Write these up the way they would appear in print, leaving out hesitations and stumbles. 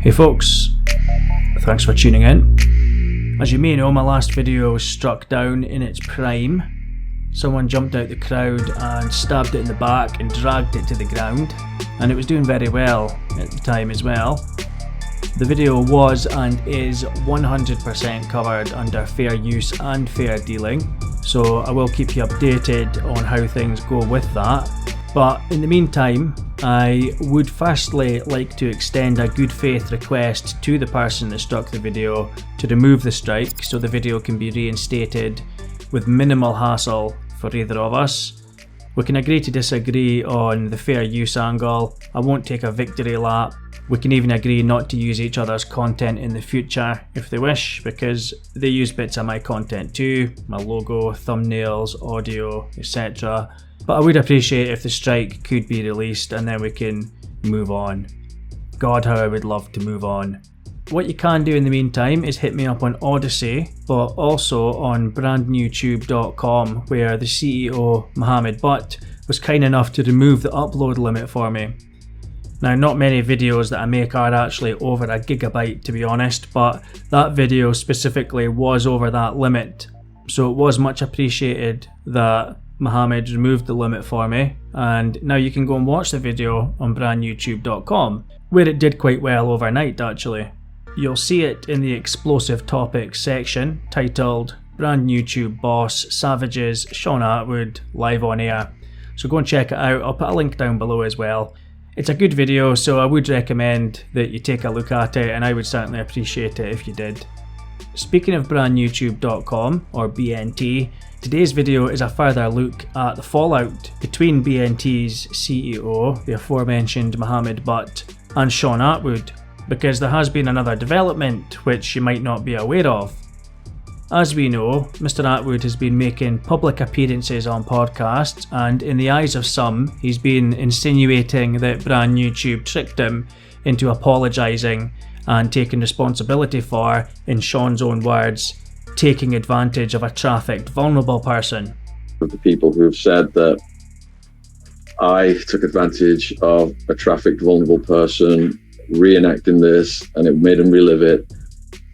Hey folks, thanks for tuning in. As you may know, my last video was struck down in its prime. Someone jumped out the crowd and stabbed it in the back and dragged it to the ground, and it was doing very well at the time as well. The video was and is 100% covered under fair use and fair dealing, so I will keep you updated on how things go with that. But in the meantime, I would firstly like to extend a good faith request to the person that struck the video to remove the strike so the video can be reinstated with minimal hassle for either of us. We can agree to disagree on the fair use angle. I won't take a victory lap. We can even agree not to use each other's content in the future if they wish, because they use bits of my content too, my logo, thumbnails, audio, etc. But I would appreciate if the strike could be released and then we can move on. God, how I would love to move on. What you can do in the meantime is hit me up on Odyssey, but also on BrandNewTube.com, where the CEO, Mohammed Butt, was kind enough to remove the upload limit for me. Now, not many videos that I make are actually over a gigabyte, to be honest, but that video specifically was over that limit. So it was much appreciated that Mohammed removed the limit for me, and now you can go and watch the video on BrandNewTube.com, where it did quite well overnight actually. You'll see it in the explosive topics section titled BrandNewTube Boss Savages Shaun Attwood live on air. So go and check it out. I'll put a link down below as well. It's a good video, so I would recommend that you take a look at it, and I would certainly appreciate it if you did. Speaking of BrandNewTube.com, or BNT, today's video is a further look at the fallout between BNT's CEO, the aforementioned Mohammed Butt, and Shaun Attwood, because there has been another development which you might not be aware of. As we know, Mr. Attwood has been making public appearances on podcasts, and in the eyes of some, he's been insinuating that BrandNewTube tricked him into apologising and taking responsibility for, in Shaun's own words, taking advantage of a trafficked vulnerable person. Of the people who have said that I took advantage of a trafficked vulnerable person, reenacting this, and it made him relive it,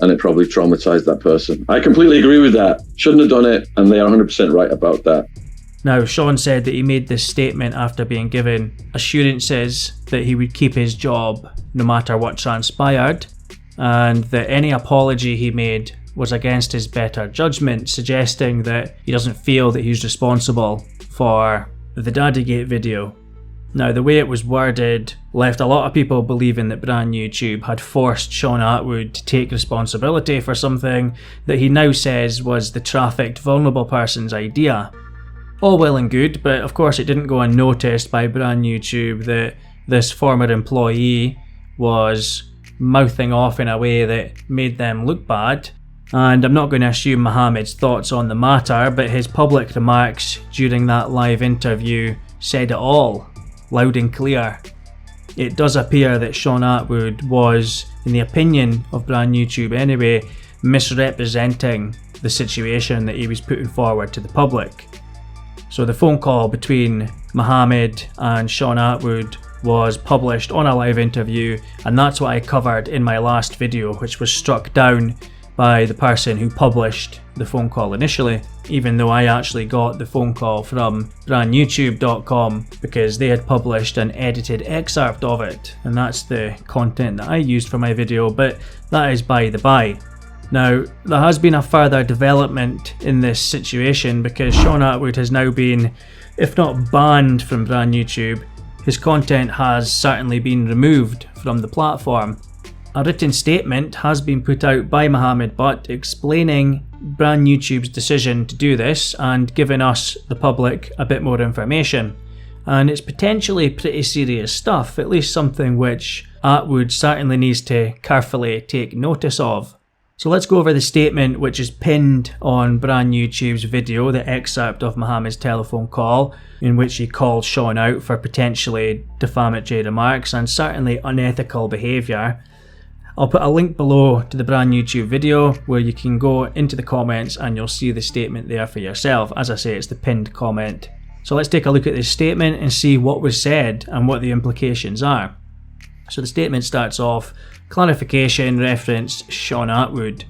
and it probably traumatized that person. I completely agree with that. Shouldn't have done it, and they are 100% right about that. Now, Shaun said that he made this statement after being given assurances that he would keep his job no matter what transpired, and that any apology he made was against his better judgment, suggesting that he doesn't feel that he's responsible for the Daddygate video. Now, the way it was worded left a lot of people believing that BrandNewTube had forced Shaun Attwood to take responsibility for something that he now says was the trafficked vulnerable person's idea. All well and good, but of course it didn't go unnoticed by BrandNewTube that this former employee was mouthing off in a way that made them look bad. And I'm not going to assume Mohammed's thoughts on the matter, but his public remarks during that live interview said it all, loud and clear. It does appear that Shaun Attwood was, in the opinion of BrandNewTube anyway, misrepresenting the situation that he was putting forward to the public. So the phone call between Mohammed and Shaun Attwood was published on a live interview, and that's what I covered in my last video, which was struck down by the person who published the phone call initially, even though I actually got the phone call from BrandNewTube.com because they had published an edited excerpt of it, and that's the content that I used for my video, but that is by the by. Now, there has been a further development in this situation because Shaun Attwood has now been, if not banned from BrandNewTube, his content has certainly been removed from the platform. A written statement has been put out by Mohammed Butt explaining BrandNewTube's decision to do this and giving us, the public, a bit more information. And it's potentially pretty serious stuff, at least something which Attwood certainly needs to carefully take notice of. So let's go over the statement which is pinned on BrandNewTube's video, the excerpt of Mohammed's telephone call, in which he called Shaun out for potentially defamatory remarks and certainly unethical behaviour. I'll put a link below to the BrandNewTube video where you can go into the comments and you'll see the statement there for yourself. As I say, it's the pinned comment. So let's take a look at this statement and see what was said and what the implications are. So the statement starts off, clarification referenced Shaun Attwood.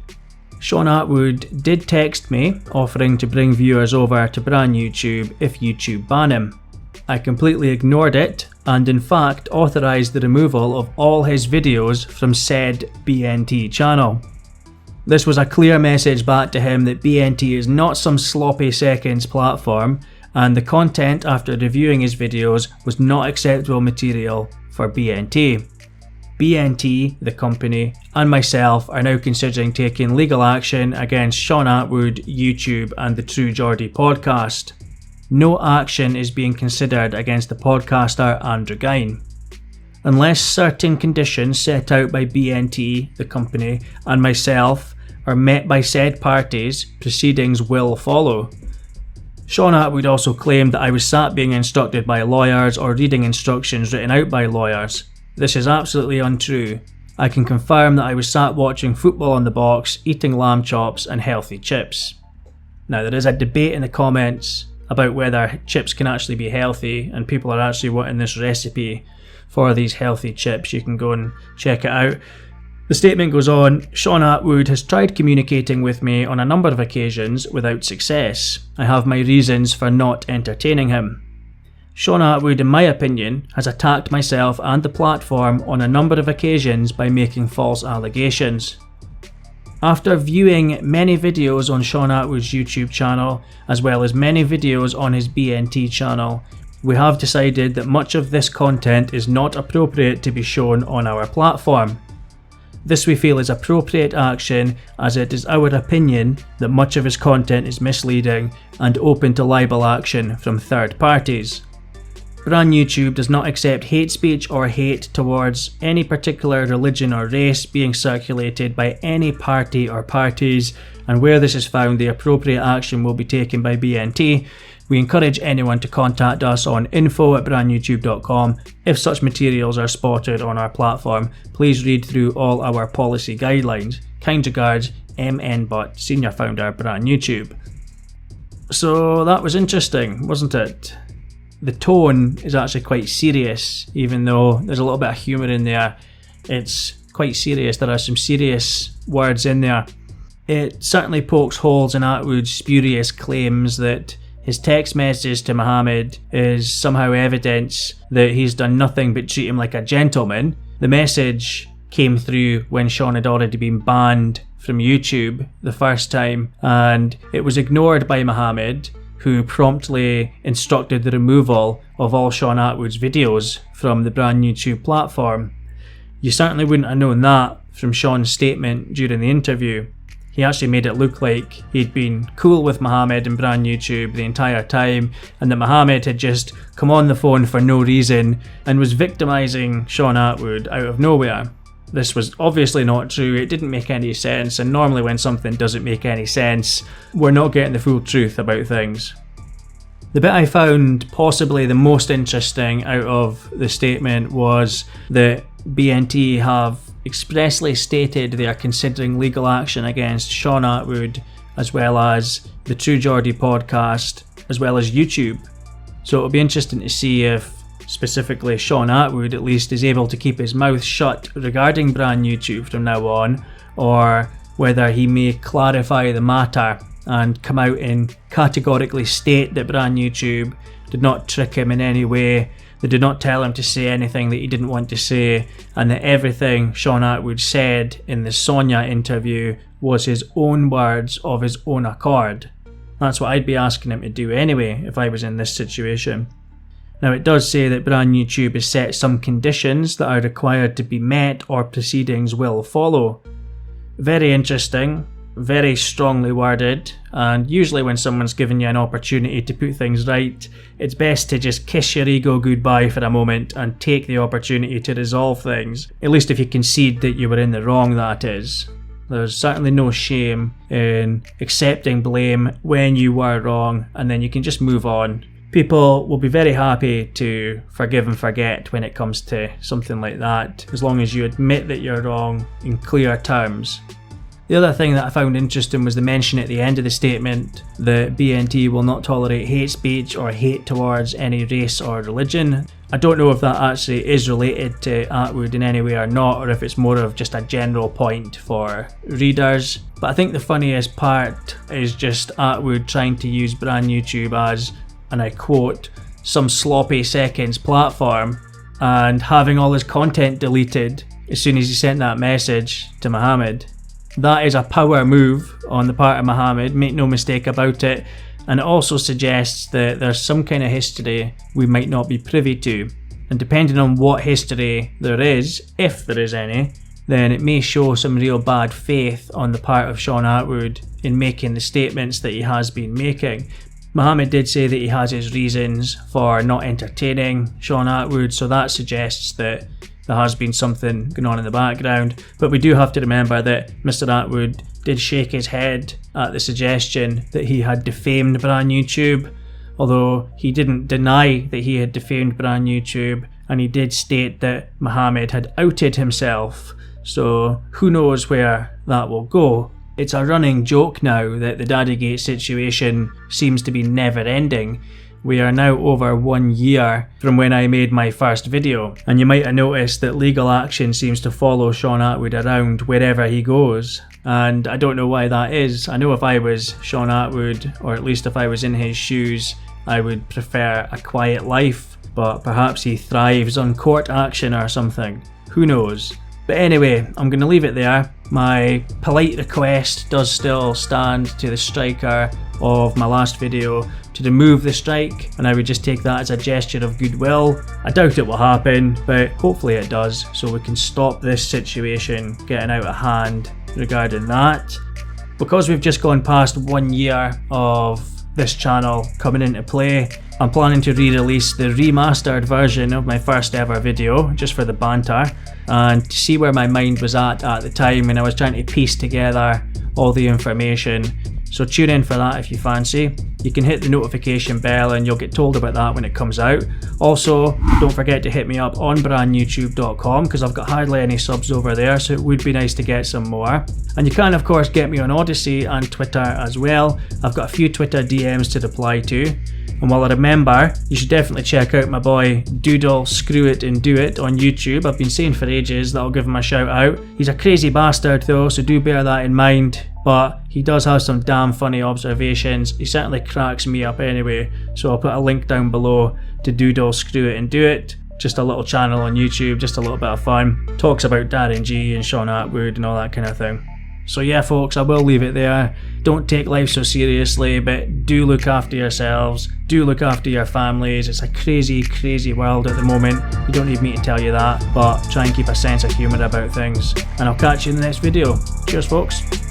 Shaun Attwood did text me offering to bring viewers over to BrandNewTube if YouTube ban him. I completely ignored it and in fact authorised the removal of all his videos from said BNT channel. This was a clear message back to him that BNT is not some sloppy seconds platform and the content after reviewing his videos was not acceptable material for BNT. BNT, the company, and myself are now considering taking legal action against Shaun Attwood, YouTube and the True Geordie podcast. No action is being considered against the podcaster Andrew Gine. Unless certain conditions set out by BNT, the company, and myself are met by said parties, proceedings will follow. Shaun Attwood also claimed that I was sat being instructed by lawyers or reading instructions written out by lawyers. This is absolutely untrue. I can confirm that I was sat watching football on the box, eating lamb chops and healthy chips. Now there is a debate in the comments about whether chips can actually be healthy and people are actually wanting this recipe for these healthy chips. You can go and check it out. The statement goes on, Shaun Attwood has tried communicating with me on a number of occasions without success. I have my reasons for not entertaining him. Shaun Attwood, in my opinion, has attacked myself and the platform on a number of occasions by making false allegations. After viewing many videos on Shaun Attwood's YouTube channel, as well as many videos on his BNT channel, we have decided that much of this content is not appropriate to be shown on our platform. This we feel is appropriate action as it is our opinion that much of his content is misleading and open to libel action from third parties. BrandNewTube does not accept hate speech or hate towards any particular religion or race being circulated by any party or parties, and where this is found the appropriate action will be taken by BNT. We encourage anyone to contact us on info@brandnewtube.com if such materials are spotted on our platform. Please read through all our policy guidelines. Kind regards, MN Butt, Senior Founder, BrandNewTube. So that was interesting, wasn't it? The tone is actually quite serious, even though there's a little bit of humour in there. It's quite serious, there are some serious words in there. It certainly pokes holes in Attwood's spurious claims that his text message to Mohammed is somehow evidence that he's done nothing but treat him like a gentleman. The message came through when Shaun had already been banned from YouTube the first time, and it was ignored by Mohammed, who promptly instructed the removal of all Shaun Attwood's videos from the BrandNewTube platform. You certainly wouldn't have known that from Shaun's statement during the interview. He actually made it look like he'd been cool with Mohammed and BrandNewTube the entire time, and that Mohammed had just come on the phone for no reason and was victimising Shaun Attwood out of nowhere. This was obviously not true, it didn't make any sense, and normally when something doesn't make any sense, we're not getting the full truth about things. The bit I found possibly the most interesting out of the statement was that BNT have expressly stated they are considering legal action against Shaun Attwood, as well as the True Geordie podcast, as well as YouTube. So it'll be interesting to see if specifically Shaun Attwood at least is able to keep his mouth shut regarding BrandNewTube from now on, or whether he may clarify the matter and come out and categorically state that BrandNewTube did not trick him in any way, they did not tell him to say anything that he didn't want to say, and that everything Shaun Attwood said in the Sonia interview was his own words of his own accord. That's what I'd be asking him to do anyway if I was in this situation. Now it does say that BrandNewTube has set some conditions that are required to be met or proceedings will follow. Very interesting, very strongly worded, and usually when someone's given you an opportunity to put things right, it's best to just kiss your ego goodbye for a moment and take the opportunity to resolve things, at least if you concede that you were in the wrong, that is. There's certainly no shame in accepting blame when you were wrong, and then you can just move on. People will be very happy to forgive and forget when it comes to something like that, as long as you admit that you're wrong in clear terms. The other thing that I found interesting was the mention at the end of the statement that BNT will not tolerate hate speech or hate towards any race or religion. I don't know if that actually is related to Attwood in any way or not, or if it's more of just a general point for readers. But I think the funniest part is just Attwood trying to use BrandNewTube as, and I quote, some sloppy seconds platform, and having all his content deleted as soon as he sent that message to Mohammed. That is a power move on the part of Mohammed, make no mistake about it. And it also suggests that there's some kind of history we might not be privy to. And depending on what history there is, if there is any, then it may show some real bad faith on the part of Shaun Attwood in making the statements that he has been making. Mohammed did say that he has his reasons for not entertaining Shaun Attwood, so that suggests that there has been something going on in the background. But we do have to remember that Mr. Attwood did shake his head at the suggestion that he had defamed BrandNewTube, although he didn't deny that he had defamed BrandNewTube, and he did state that Mohammed had outed himself. So who knows where that will go. It's a running joke now that the Daddygate situation seems to be never ending. We are now over 1 year from when I made my first video, and you might have noticed that legal action seems to follow Shaun Attwood around wherever he goes, and I don't know why that is. I know if I was Shaun Attwood, or at least if I was in his shoes, I would prefer a quiet life, but perhaps he thrives on court action or something. Who knows? But anyway, I'm going to leave it there. My polite request does still stand to the striker of my last video to remove the strike, and I would just take that as a gesture of goodwill. I doubt it will happen, but hopefully it does, so we can stop this situation getting out of hand regarding that. Because we've just gone past 1 year of this channel coming into play, I'm planning to re-release the remastered version of my first ever video, just for the banter, and to see where my mind was at the time when I was trying to piece together all the information. So tune in for that if you fancy. You can hit the notification bell and you'll get told about that when it comes out. Also, don't forget to hit me up on BrandNewTube.com because I've got hardly any subs over there, so it would be nice to get some more. And you can of course get me on Odyssey and Twitter as well. I've got a few Twitter DMs to reply to. And while I remember, you should definitely check out my boy Doodle Screw It and Do It on YouTube. I've been saying for ages that I'll give him a shout out. He's a crazy bastard though, so do bear that in mind. But he does have some damn funny observations. He certainly cracks me up anyway. So I'll put a link down below to Doodle Screw It and Do It. Just a little channel on YouTube, just a little bit of fun. Talks about Darren G and Shaun Attwood and all that kind of thing. So yeah folks, I will leave it there. Don't take life so seriously, but do look after yourselves, do look after your families. It's a crazy, crazy world at the moment. You don't need me to tell you that, but try and keep a sense of humour about things. And I'll catch you in the next video. Cheers folks.